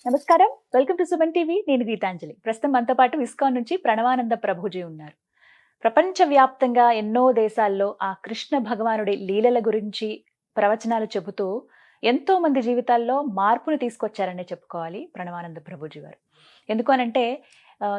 నమస్కారం. Welcome to Suman TV. నేను గీతాంజలి. ప్రస్తుతం మనతో పాటు ఇస్కాన్ నుంచి ప్రణవానంద ప్రభుజీ ఉన్నారు. ప్రపంచవ్యాప్తంగా ఎన్నో దేశాల్లో ఆ కృష్ణ భగవానుడి లీలల గురించి ప్రవచనాలు చెబుతూ ఎంతో మంది జీవితాల్లో మార్పును తీసుకొచ్చారనే చెప్పుకోవాలి ప్రణవానంద ప్రభుజీ గారు. ఎందుకు అనంటే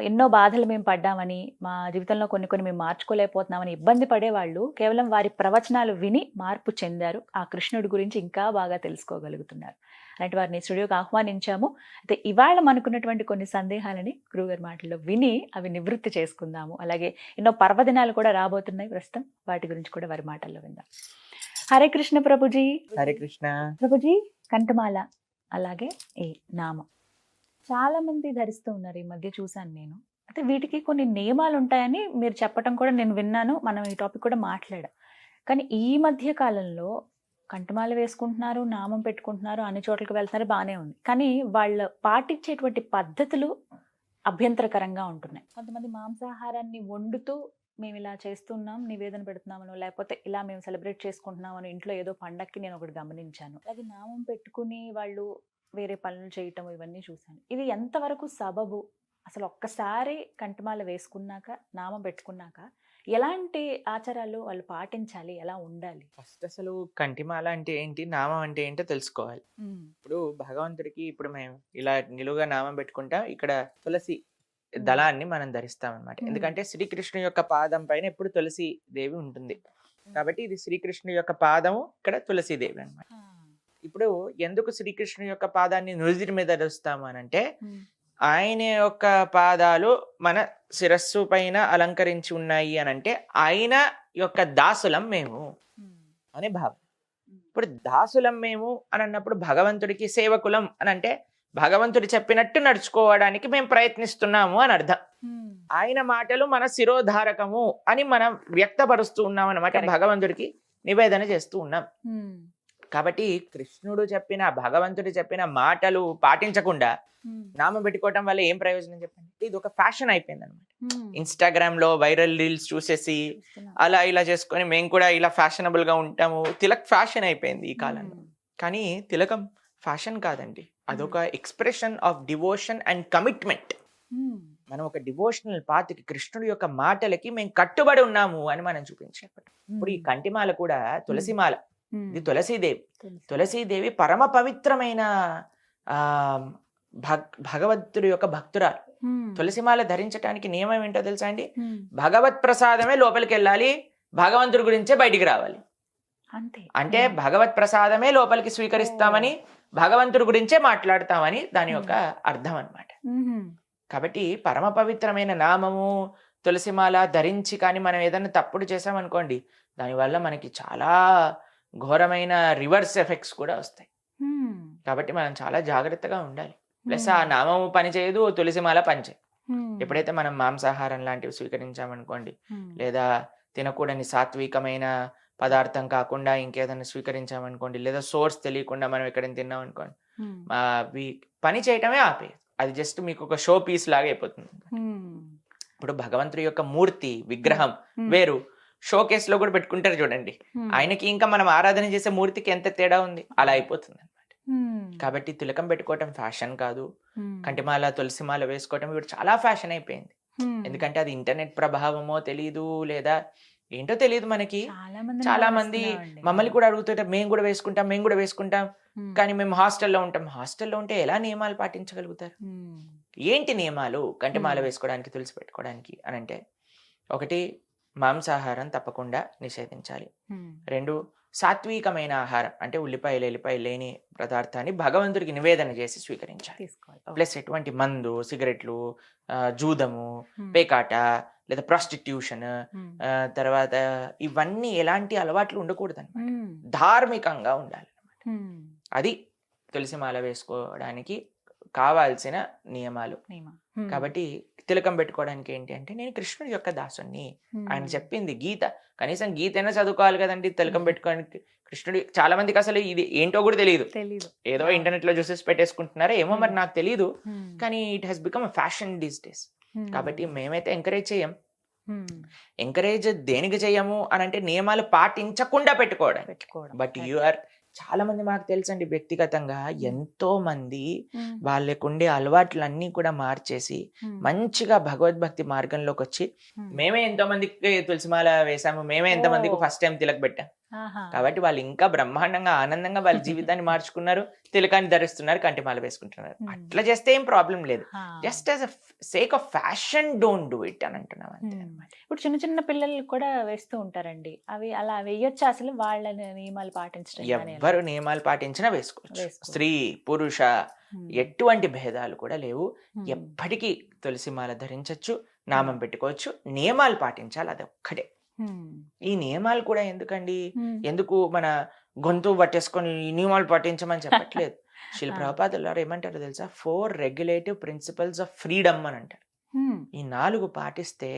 ఎన్నో బాధలు మేము పడ్డామని, మా జీవితంలో కొన్ని మేము మార్చుకోలేకపోతున్నామని ఇబ్బంది పడేవాళ్ళు కేవలం వారి ప్రవచనాలు విని మార్పు చెందారు. ఆ కృష్ణుడి గురించి ఇంకా బాగా తెలుసుకోగలుగుతున్నారు. అలాంటి వారిని స్టూడియోకి ఆహ్వానించాము. అయితే ఇవాళ మనకున్నటువంటి కొన్ని సందేహాలని గురువుగారి మాటల్లో విని అవి నివృత్తి చేసుకుందాము. అలాగే ఎన్నో పర్వదినాలు కూడా రాబోతున్నాయి ప్రస్తుతం. వాటి గురించి కూడా వారి మాటల్లో విందాం. హరే కృష్ణ ప్రభుజీ. హరే కృష్ణ ప్రభుజీ, కంఠమాల అలాగే ఈ నామం చాలా మంది ధరిస్తూ ఉన్నారు. ఈ మధ్య చూసాను నేను. అయితే వీటికి కొన్ని నియమాలు ఉంటాయని మీరు చెప్పటం కూడా నేను విన్నాను. మనం ఈ టాపిక్ కూడా మాట్లాడాం. కానీ ఈ మధ్య కాలంలో కంఠమాల వేసుకుంటున్నారు, నామం పెట్టుకుంటున్నారు, అన్ని చోట్లకి వెళ్తున్నారు, బాగానే ఉంది. కానీ వాళ్ళు పాటించేటువంటి పద్ధతులు అభ్యంతరకరంగా ఉంటున్నాయి. కొంతమంది మాంసాహారాన్ని వండుతూ మేము ఇలా చేస్తున్నాం, నివేదన పెడుతున్నామనో, లేకపోతే ఇలా మేము సెలబ్రేట్ చేసుకుంటున్నామని ఇంట్లో ఏదో పండక్కి నేను ఒకటి గమనించాను. అలాగే నామం పెట్టుకుని వాళ్ళు వేరే పనులు చేయటం ఇవన్నీ చూశాను. ఇది ఎంతవరకు సబబు? అసలు ఒక్కసారి కంఠమాల వేసుకున్నాక, నామం పెట్టుకున్నాక ఎలాంటి ఆచారాలు వాళ్ళు పాటించాలి, ఎలా ఉండాలి? ఫస్ట్ అసలు కంఠిమాల అంటే ఏంటి, నామం అంటే ఏంటో తెలుసుకోవాలి. ఇప్పుడు భగవంతుడికి ఇప్పుడు మేము ఇలా నిలువుగా నామం పెట్టుకుంటాం, ఇక్కడ తులసి దళాన్ని మనం ధరిస్తాం అనమాట. ఎందుకంటే శ్రీకృష్ణుని యొక్క పాదం పైన ఎప్పుడు తులసి దేవి ఉంటుంది కాబట్టి ఇది శ్రీకృష్ణుని యొక్క పాదము, ఇక్కడ తులసీదేవి అనమాట. ఇప్పుడు ఎందుకు శ్రీకృష్ణుని యొక్క పాదాన్ని నుదిటి మీద ధరిస్తాము అని అంటే, ఆయన యొక్క పాదాలు మన శిరస్సు పైన అలంకరించి ఉన్నాయి అని అంటే ఆయన యొక్క దాసులం మేము అనే భావం. ఇప్పుడు దాసులం మేము అని అన్నప్పుడు భగవంతుడికి సేవకులం అని అంటే భగవంతుడు చెప్పినట్టు నడుచుకోవడానికి మేము ప్రయత్నిస్తున్నాము అని అర్థం. ఆయన మాటలు మన శిరోధారకము అని మనం వ్యక్తపరుస్తూ ఉన్నాం అన్నమాట. భగవంతుడికి నివేదన చేస్తూ ఉన్నాం. కాబట్టి కృష్ణుడు చెప్పిన, భగవంతుడు చెప్పిన మాటలు పాటించకుండా నామం పెట్టుకోవటం వల్ల ఏం ప్రయోజనం చెప్పండి? ఇది ఒక ఫ్యాషన్ అయిపోయింది అనమాట. ఇన్స్టాగ్రామ్ లో వైరల్ రీల్స్ చూసేసి అలా ఇలా చేసుకొని మేము కూడా ఇలా ఫ్యాషనబుల్ గా ఉంటాము. తిలక్ ఫ్యాషన్ అయిపోయింది ఈ కాలంలో. కానీ తిలకం ఫ్యాషన్ కాదండి, అదొక expression of devotion and commitment. మనం ఒక డివోషనల్ పాత్కి, కృష్ణుడి యొక్క మాటలకి మేము కట్టుబడి ఉన్నాము అని మనం చూపించాం. ఇప్పుడు ఈ కంఠిమాల కూడా తులసిమాల, ఇది తులసీదేవి. తులసీదేవి పరమ పవిత్రమైన భగవంతుడి యొక్క భక్తురాలు. తులసిమాల ధరించడానికి నియమం ఏంటో తెలుసా అండి? భగవత్ ప్రసాదమే లోపలికి వెళ్ళాలి, భగవంతుడి గురించే బయటికి రావాలి. అంటే భగవత్ ప్రసాదమే లోపలికి స్వీకరిస్తామని, భగవంతుడి గురించే మాట్లాడతామని దాని యొక్క అర్థం అన్నమాట. కాబట్టి పరమ పవిత్రమైన నామము తులసిమాల ధరించి కానీ మనం ఏదైనా తప్పుడు చేసామనుకోండి, దానివల్ల మనకి చాలా ఘోరమైన రివర్స్ ఎఫెక్ట్స్ కూడా వస్తాయి. కాబట్టి మనం చాలా జాగ్రత్తగా ఉండాలి. ప్లస్ ఆ నామము పనిచేయదు, తులసిమాల పనిచేయదు. ఎప్పుడైతే మనం మాంసాహారం లాంటివి స్వీకరించామనుకోండి, లేదా తినకూడని సాత్వికమైన పదార్థం కాకుండా ఇంకేదైనా స్వీకరించామనుకోండి, లేదా సోర్స్ తెలియకుండా మనం ఎక్కడైనా తిన్నాం అనుకోండి, పని చేయటమే ఆపేయదు. అది జస్ట్ మీకు ఒక షో పీస్ లాగా అయిపోతుంది. ఇప్పుడు భగవంతుడి యొక్క మూర్తి, విగ్రహం వేరు, షో కేస్ లో కూడా పెట్టుకుంటారు చూడండి, ఆయనకి ఇంకా మనం ఆరాధన చేసే మూర్తికి ఎంత తేడా ఉంది, అలా అయిపోతుంది అనమాట. కాబట్టి తిలకం పెట్టుకోవటం ఫ్యాషన్ కాదు, కంఠిమాల తులసిమాల వేసుకోవటం ఇప్పుడు చాలా ఫ్యాషన్ అయిపోయింది. ఎందుకంటే అది ఇంటర్నెట్ ప్రభావమో తెలియదు, లేదా ఏంటో తెలియదు మనకి. చాలా మంది మమ్మల్ని కూడా అడుగుతుంటారు, మేము కూడా వేసుకుంటాం కానీ మేము హాస్టల్లో ఉంటాం. హాస్టల్లో ఉంటే ఎలా నియమాలు పాటించగలుగుతారు? ఏంటి నియమాలు కంఠిమాల వేసుకోవడానికి, తులసి పెట్టుకోవడానికి అని అంటే, ఒకటి మాంసాహారం తప్పకుండా నిషేధించాలి. 2 సాత్వికమైన ఆహారం అంటే ఉల్లిపాయలు లేని పదార్థాన్ని భగవంతుడికి నివేదన చేసి స్వీకరించాలి. ప్లస్ ఎటువంటి మందు, సిగరెట్లు, జూదము, పేకాట లేదా ప్రాస్టిట్యూషన్, తర్వాత ఇవన్నీ ఎలాంటి అలవాట్లు ఉండకూడదు అనమాట. ధార్మికంగా ఉండాలి అనమాట. అది తులసిమాల వేసుకోవడానికి కావాల్సిన నియమాలు. కాబట్టి తిలకం పెట్టుకోవడానికి ఏంటి అంటే, నేను కృష్ణుడి యొక్క దాసుని, ఆయన చెప్పింది గీత, కనీసం గీత అయినా చదువుకోవాలి కదండి తిలకం పెట్టుకోవడానికి. కృష్ణుడి చాలా మందికి అసలు ఇది ఏంటో కూడా తెలియదు, ఏదో ఇంటర్నెట్ లో చూసేసి పెట్టేసుకుంటున్నారో ఏమో మరి నాకు తెలియదు. కానీ it has become fashion these days. కాబట్టి మేమైతే ఎంకరేజ్ చేయం. ఎంకరేజ్ దేనికి చేయము అని అంటే, నియమాలు పాటించకుండా పెట్టుకోవడం. బట్ యు ఆర్ చాలా మంది మాకు తెలుసండి వ్యక్తిగతంగా ఎంతో మంది వాళ్ళకుండే అలవాట్లన్నీ కూడా మార్చేసి మంచిగా భగవద్భక్తి మార్గంలోకి వచ్చి మేమే ఎంతో మందికి తులసిమాల వేసాము, మేమే ఎంతో మందికి ఫస్ట్ టైం తిలక్ పెట్టాం. కాబట్టి వాళ్ళు ఇంకా బ్రహ్మాండంగా ఆనందంగా వాళ్ళ జీవితాన్ని మార్చుకున్నారు, తిలకాన్ని ధరిస్తున్నారు, కంటిమాల వేసుకుంటున్నారు. అట్లా చేస్తే ఏం ప్రాబ్లం లేదు. Just as a sake of fashion don't do it అని అంటున్నాం అంతే అన్నమాట. ఇప్పుడు చిన్న చిన్న పిల్లలు కూడా వేస్తూ ఉంటారండి, అవి అలా వేయొచ్చు అసలు వాళ్ళ నియమాలు పాటించడం కానీ ఎలా? ఎవ్వరు నియమాలు పాటించినా వేసుకోవచ్చు. స్త్రీ పురుష ఎటువంటి భేదాలు కూడా లేవు. ఎప్పటికీ తులసిమాల ధరించవచ్చు, నామం పెట్టుకోవచ్చు. నియమాలు పాటించాలి, అది ఒక్కటే. ఈ నియమాలు కూడా ఎందుకండి, ఎందుకు మన గొంతు పట్టేసుకొని ఈ నియమాలు పాటించమని చెప్పట్లేదు. శిల ప్రభుపాదులు వారు ఏమంటారు తెలుసా, 4 రెగ్యులేటివ్ ప్రిన్సిపల్స్ ఆఫ్ ఫ్రీడమ్ అని అంటారు. ఈ 4 పాటిస్తే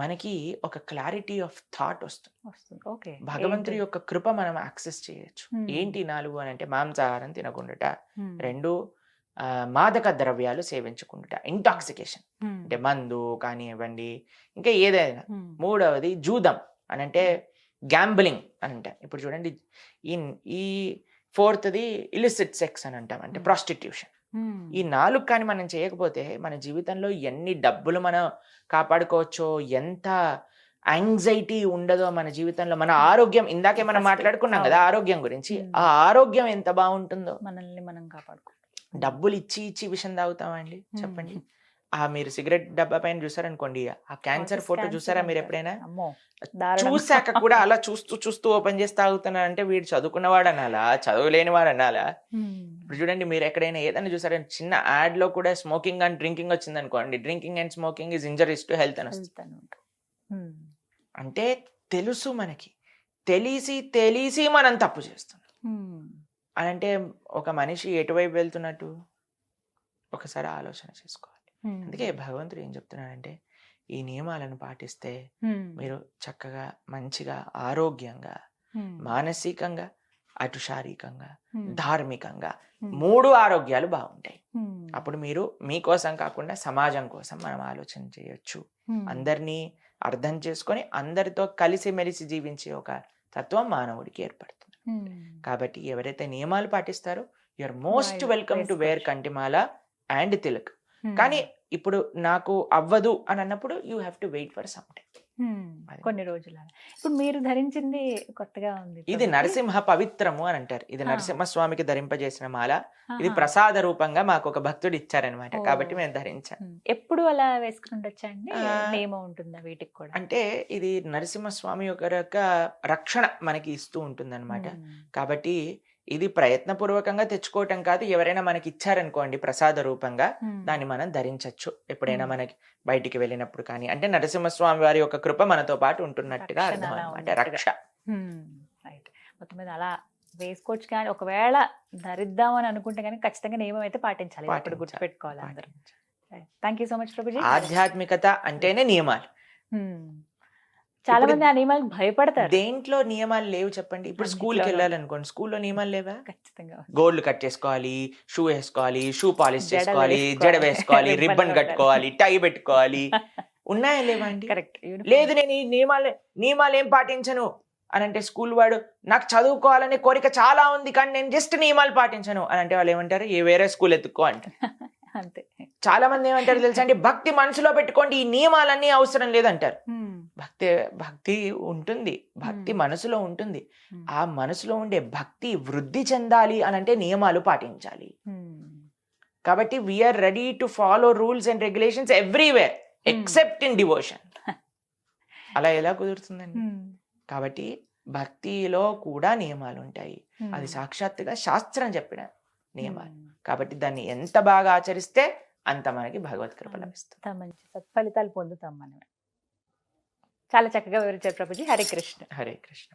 మనకి ఒక క్లారిటీ ఆఫ్ థాట్ వస్తుంది. భగవంతుడి యొక్క కృప మనం యాక్సెస్ చేయొచ్చు. ఏంటి 4 అని అంటే, మాంసాహారం తినకుండాట, 2 మాదక ద్రవ్యాలు సేవించకుండా, ఇంటాక్సికేషన్ అంటే మందు కానివ్వండి, ఇంకా ఏదైనా. 3వది జూదం అని అంటే గ్యాంబ్లింగ్ అని అంటాం. ఇప్పుడు చూడండి, ఈ 4థది ఇలిసిట్ సెక్స్ అని అంటాం, అంటే ప్రాస్టిట్యూషన్. ఈ 4 కానీ మనం చేయకపోతే మన జీవితంలో ఎన్ని డబ్బులు మనం కాపాడుకోవచ్చో, ఎంత యాంగ్జైటీ ఉండదో మన జీవితంలో. మన ఆరోగ్యం, ఇందాకే మనం మాట్లాడుకున్నాం కదా ఆరోగ్యం గురించి, ఆ ఆరోగ్యం ఎంత బాగుంటుందో. మనల్ని మనం కాపాడుకో. డబ్బులు ఇచ్చి విషం తాగుతామండి చెప్పండి. మీరు సిగరెట్ డబ్బా పైన చూసారనుకోండి, ఆ క్యాన్సర్ ఫోటో చూసారా మీరు ఎప్పుడైనా? చూసాక కూడా అలా చూస్తూ ఓపెన్ చేసి తాగుతున్నారంటే వీడు చదువుకున్నవాడు అనాలా, చదువులేనివాడు అనాలా? ఇప్పుడు చూడండి, మీరు ఎక్కడైనా ఏదైనా చూసారా, చిన్న యాడ్ లో కూడా స్మోకింగ్ అండ్ డ్రింకింగ్ వచ్చింది అనుకోండి, drinking and smoking is injuries to health అని వస్తుంది. అంటే తెలుసు మనకి, తెలిసి మనం తప్పు చేస్తున్నాం అని. అంటే ఒక మనిషి ఎటువైపు వెళ్తున్నట్టు ఒకసారి ఆలోచన చేసుకోవాలి. అందుకే భగవంతుడు ఏం చెప్తున్నాడంటే, ఈ నియమాలను పాటిస్తే మీరు చక్కగా మంచిగా ఆరోగ్యంగా, మానసికంగా, అటు శారీరకంగా, ధార్మికంగా 3 ఆరోగ్యాలు బాగుంటాయి. అప్పుడు మీరు మీకోసం కాకుండా సమాజం కోసం మనం ఆలోచన చేయొచ్చు. అందరినీ అర్థం చేసుకొని అందరితో కలిసిమెలిసి జీవించే ఒక తత్వం మానవుడికి ఏర్పడుతుంది. కాబట్టి ఎవరైతే నియమాలు పాటిస్తారో, you are most welcome to where Kantimala and Tilak. కానీ ఇప్పుడు నాకు అవ్వదు అని అన్నప్పుడు you have to wait for some time, కొన్ని రోజులు. ఇప్పుడు మీరు ధరించింది కొత్తగా ఉంది, ఇది నరసింహ పవిత్రము అని అంటారు. ఇది నరసింహస్వామికి ధరింపజేసిన మాల. ఇది ప్రసాద రూపంగా మాకు ఒక భక్తుడు ఇచ్చారనమాట, కాబట్టి మేము ధరించాం. ఎప్పుడు అలా వేసుకుంటొచ్చండి? నియమం ఉంటుందా వీటికి కూడా? అంటే ఇది నరసింహస్వామి యొక్క రక్షణ మనకి ఇస్తూ ఉంటుంది అనమాట. కాబట్టి ఇది ప్రయత్నపూర్వకంగా తెచ్చుకోవటం కాదు. ఎవరైనా మనకి ఇచ్చారనుకోండి ప్రసాద రూపంగా, దాన్ని మనం ధరించవచ్చు ఎప్పుడైనా మనకి బయటికి వెళ్ళినప్పుడు కానీ. అంటే నరసింహస్వామి వారి యొక్క కృప మనతో పాటు ఉంటున్నట్టుగా అర్థం అనమాట, రక్ష. మొత్తం మీద అలా వేసుకోవచ్చు. కానీ ఒకవేళ ధరిద్దాం అని అనుకుంటే కానీ ఖచ్చితంగా నియమం అయితే పాటించాలి. ఇప్పుడు గుర్తుపెట్టుకోవాలి అందరూ. Thank you so much Prabhuji. ఆధ్యాత్మికత అంటేనే నియమాలు. చాలా మంది ఆ నియమాలకు భయపడతారు. దేంట్లో నియమాలు లేవు చెప్పండి? ఇప్పుడు స్కూల్కి వెళ్ళాలనుకోండి, స్కూల్లో నియమాలు లేవా? ఖచ్చితంగా గోల్డ్ కట్ చేసుకోవాలి, షూ వేసుకోవాలి, షూ పాలిష్ చేసుకోవాలి, జడ వేసుకోవాలి, రిబ్బన్ కట్టుకోవాలి, టై పెట్టుకోవాలి. ఉన్నాయా లేవా అండి? కరెక్ట్. లేదు నేను ఈ నియమాలు ఏం పాటించను అని అంటే, స్కూల్ వాడు నాకు చదువుకోవాలనే కోరిక చాలా ఉంది కానీ నేను జస్ట్ నియమాలు పాటించను అని అంటే వాళ్ళు ఏమంటారు, వేరే స్కూల్ ఎత్తుక్కో అంటారు. అంతే. చాలా మంది ఏమంటారు తెలుసా అండి, భక్తి మనసులో పెట్టుకోండి, ఈ నియమాలన్నీ అవసరం లేదంటారు. భక్తి ఉంటుంది, భక్తి మనసులో ఉంటుంది. ఆ మనసులో ఉండే భక్తి వృద్ధి చెందాలి అని అంటే నియమాలు పాటించాలి. కాబట్టి we are ready to follow rules and regulations everywhere except in devotion. అలా ఎలా కుదురుతుందండి? కాబట్టి భక్తిలో కూడా నియమాలు ఉంటాయి. అది సాక్షాత్తుగా శాస్త్రం చెప్పిన నియమాలు. కాబట్టి దాన్ని ఎంత బాగా ఆచరిస్తే అంత మనకి భగవత్ కృప లభిస్తుంది, మంచి సత్ఫలితాలు పొందుతాం మనం. చాలా చక్కగా వివరించారు ప్రభుజీ. హరే కృష్ణ. హరే కృష్ణ.